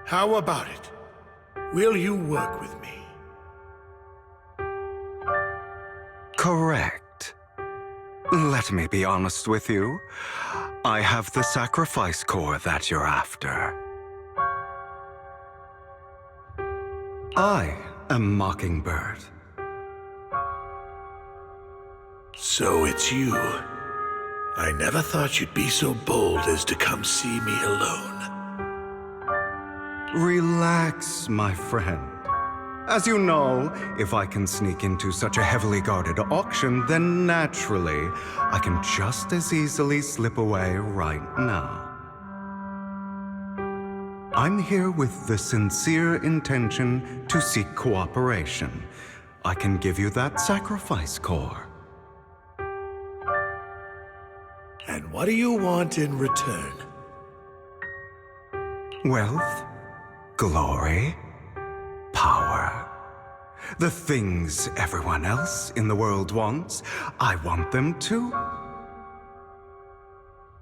How about it? Will you work with me? Correct. Let me be honest with you. I have the sacrifice core that you're after. I am Mockingbird. So it's you. I never thought you'd be so bold as to come see me alone. Relax, my friend. As you know, if I can sneak into such a heavily guarded auction, then naturally, I can just as easily slip away right now. I'm here with the sincere intention to seek cooperation. I can give you that sacrifice core. And what do you want in return? Wealth, glory, power. The things everyone else in the world wants, I want them too.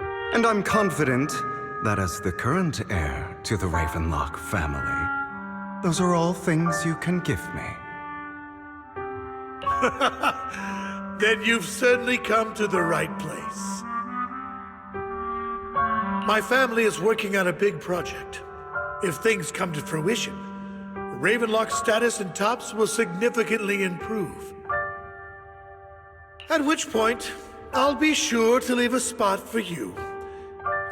And I'm confident that as the current heir to the Ravenlock family, those are all things you can give me. Then you've certainly come to the right place. My family is working on a big project. If things come to fruition, Ravenlock's status in Tops will significantly improve. At which point, I'll be sure to leave a spot for you.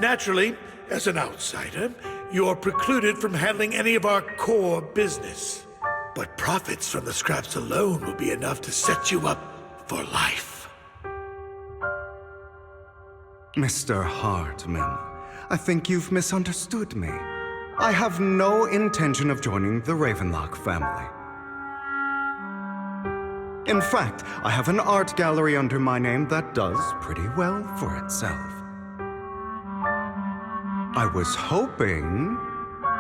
Naturally, as an outsider, you're precluded from handling any of our core business. But profits from the scraps alone will be enough to set you up for life. Mr. Hartman, I think you've misunderstood me. I have no intention of joining the Ravenlock family. In fact, I have an art gallery under my name that does pretty well for itself. I was hoping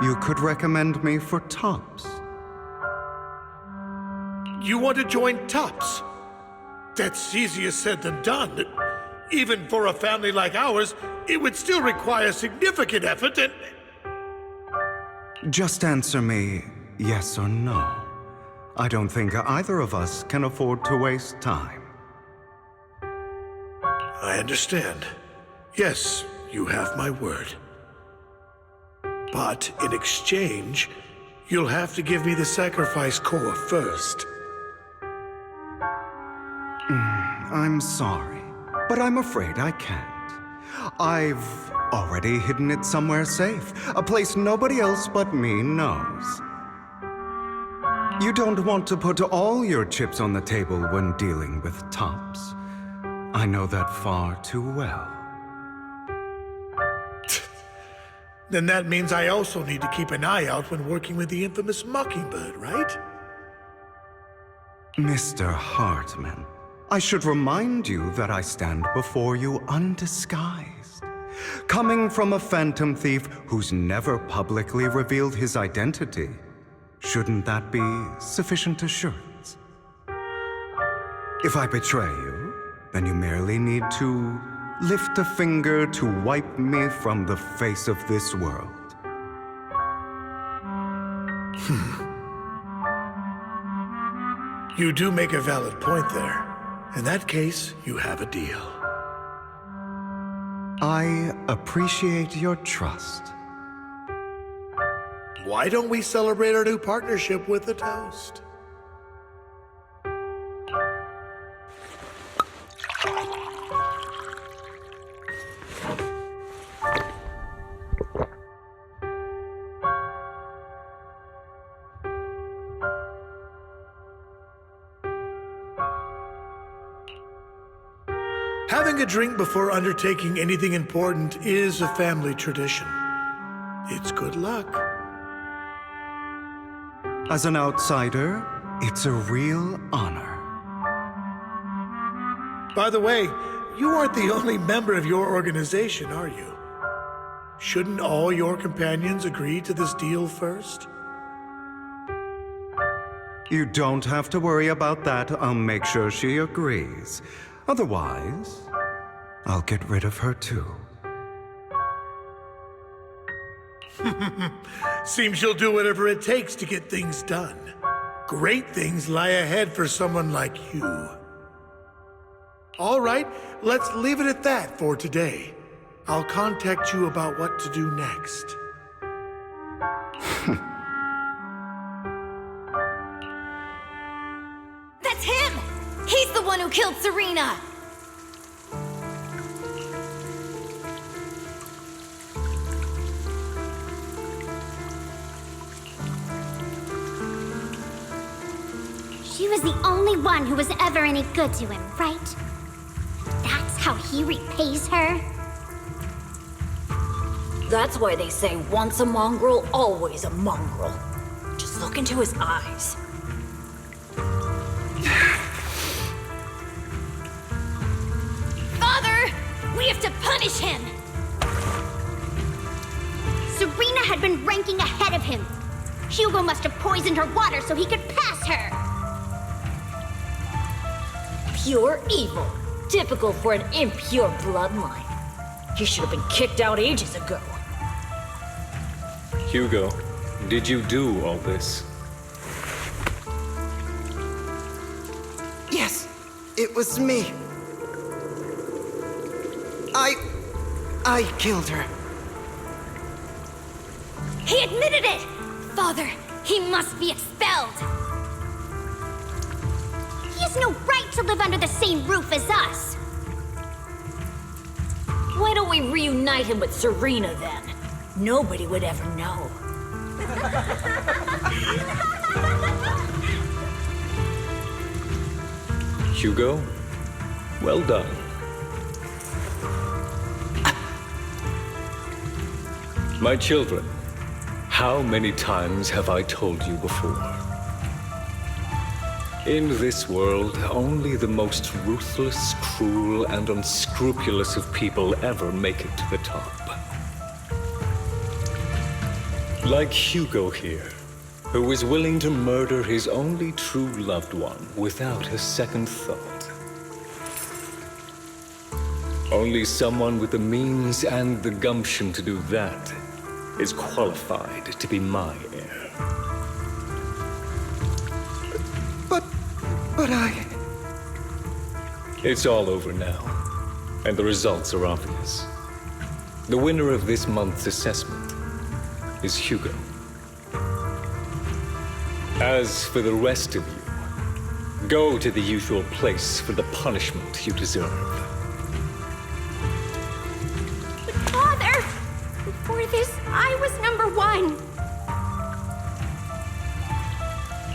you could recommend me for Tops. You want to join Tops? That's easier said than done. Even for a family like ours, it would still require significant effort and... Just answer me yes or no. I don't think either of us can afford to waste time. I understand. Yes, you have my word. But in exchange, you'll have to give me the sacrifice core first. I'm sorry, but I'm afraid I can't. I've already hidden it somewhere safe, a place nobody else but me knows. You don't want to put all your chips on the table when dealing with Tops. I know that far too well. Then that means I also need to keep an eye out when working with the infamous Mockingbird, right? Mr. Hartman, I should remind you that I stand before you undisguised. Coming from a phantom thief who's never publicly revealed his identity, shouldn't that be sufficient assurance? If I betray you, then you merely need to lift a finger to wipe me from the face of this world. You do make a valid point there. In that case, you have a deal. I appreciate your trust. Why don't we celebrate our new partnership with a toast? Having a drink before undertaking anything important is a family tradition. It's good luck. As an outsider, it's a real honor. By the way, you aren't the only member of your organization, are you? Shouldn't all your companions agree to this deal first? You don't have to worry about that. I'll make sure she agrees. Otherwise, I'll get rid of her too. Seems you'll do whatever it takes to get things done. Great things lie ahead for someone like you. All right, let's leave it at that for today. I'll contact you about what to do next. That's him! He's the one who killed Serena! She was the only one who was ever any good to him, right? That's how he repays her? That's why they say once a mongrel, always a mongrel. Just look into his eyes. Father! We have to punish him! Serena had been ranking ahead of him. Hugo must have poisoned her water so he could pass her. Pure evil. Typical for an impure bloodline. He should have been kicked out ages ago. Hugo, did you do all this? Yes, it was me. I killed her. He admitted it! Father, he must be expelled! He has no right to live under the same roof as us. Why don't we reunite him with Serena then? Nobody would ever know. Hugo, well done. My children, how many times have I told you before? In this world, only the most ruthless, cruel, and unscrupulous of people ever make it to the top. Like Hugo here, who was willing to murder his only true loved one without a second thought. Only someone with the means and the gumption to do that is qualified to be my heir. But I... It's all over now, and the results are obvious. The winner of this month's assessment is Hugo. As for the rest of you, go to the usual place for the punishment you deserve. But Father, before this, I was #1.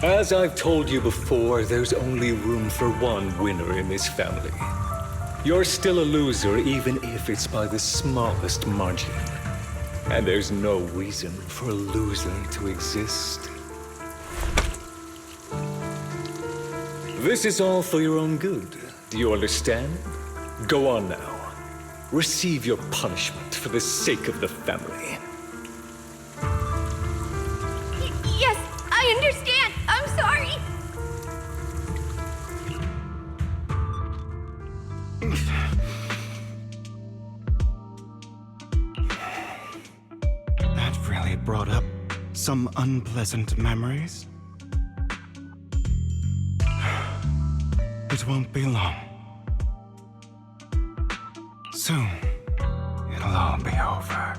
As I've told you before, there's only room for one winner in this family. You're still a loser, even if it's by the smallest margin. And there's no reason for a loser to exist. This is all for your own good. Do you understand? Go on now. Receive your punishment for the sake of the family. Yes, I understand. I'm sorry. That really brought up some unpleasant memories. It won't be long. Soon, it'll all be over.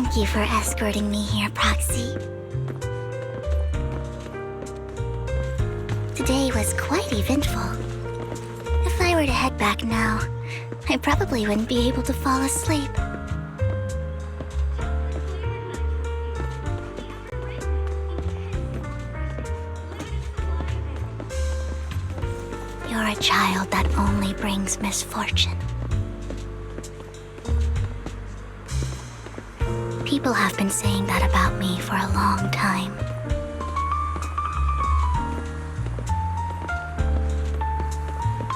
Thank you for escorting me here, Proxy. Today was quite eventful. If I were to head back now, I probably wouldn't be able to fall asleep. You're a child that only brings misfortune. People have been saying that about me for a long time.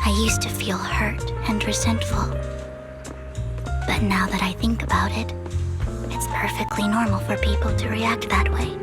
I used to feel hurt and resentful. But now that I think about it, it's perfectly normal for people to react that way.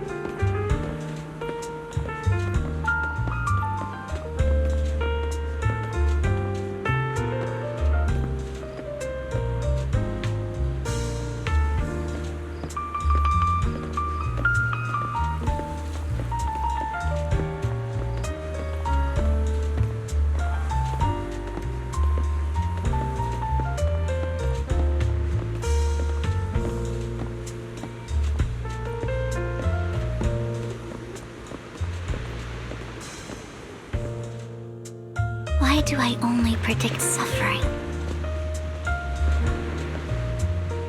Why do I only predict suffering?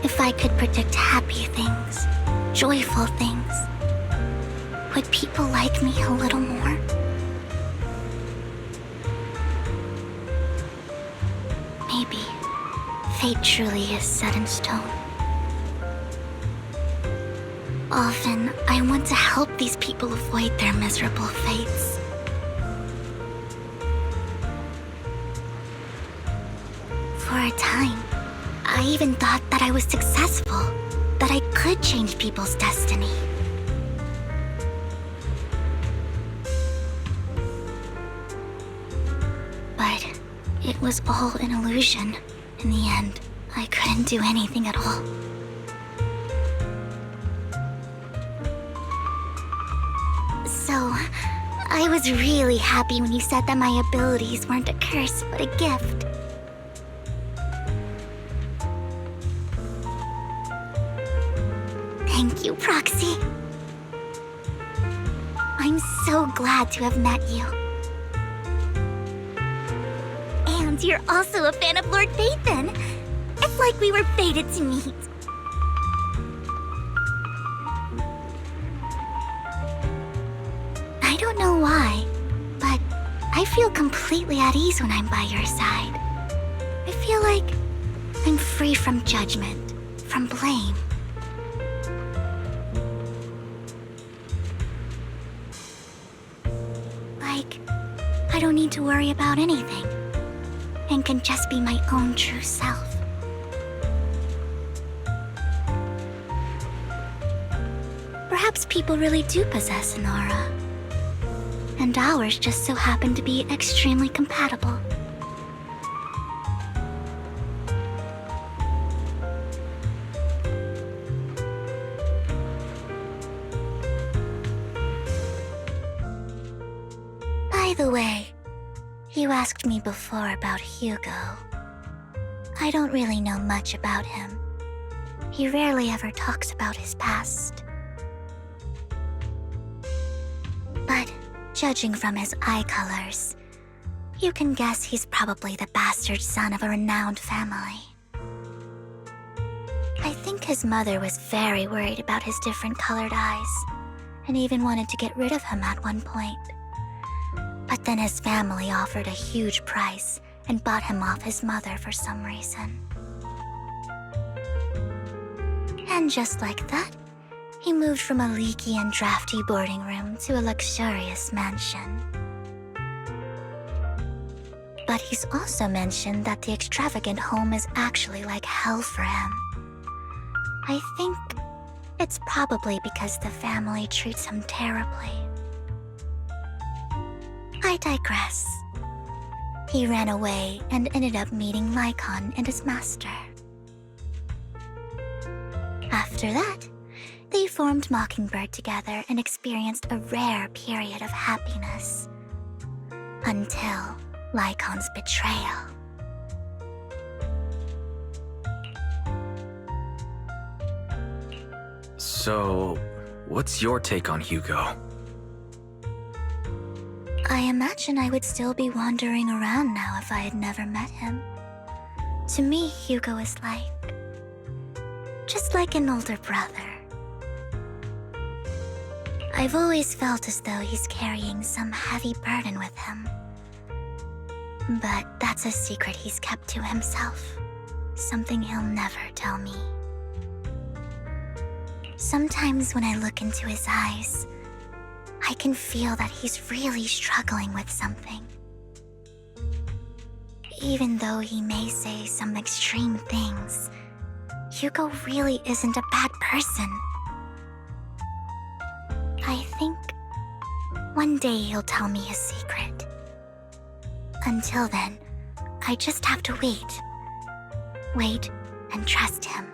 If I could predict happy things, joyful things, would people like me a little more? Maybe fate truly is set in stone. Often, I want to help these people avoid their miserable fates. For a time, I even thought that I was successful, that I could change people's destiny. But it was all an illusion. In the end, I couldn't do anything at all. So, I was really happy when you said that my abilities weren't a curse, but a gift. Thank you, Proxy. I'm so glad to have met you. And you're also a fan of Lord Vathan. It's like we were fated to meet. I don't know why, but I feel completely at ease when I'm by your side. I feel like I'm free from judgment, from blame. I don't need to worry about anything, and can just be my own true self. Perhaps people really do possess an aura, and ours just so happen to be extremely compatible. By the way, you asked me before about Hugo. I don't really know much about him. He rarely ever talks about his past. But judging from his eye colors, you can guess he's probably the bastard son of a renowned family. I think his mother was very worried about his different colored eyes, and even wanted to get rid of him at one point. But then his family offered a huge price and bought him off his mother for some reason. And just like that, he moved from a leaky and drafty boarding room to a luxurious mansion. But he's also mentioned that the extravagant home is actually like hell for him. I think it's probably because the family treats him terribly. I digress. He ran away and ended up meeting Lycaon and his master. After that, they formed Mockingbird together and experienced a rare period of happiness. Until Lycaon's betrayal. So, what's your take on Hugo? I imagine I would still be wandering around now if I had never met him. To me, Hugo is just like an older brother. I've always felt as though he's carrying some heavy burden with him. But that's a secret he's kept to himself. Something he'll never tell me. Sometimes when I look into his eyes, I can feel that he's really struggling with something. Even though he may say some extreme things, Hugo really isn't a bad person. I think one day he'll tell me his secret. Until then, I just have to wait. Wait and trust him.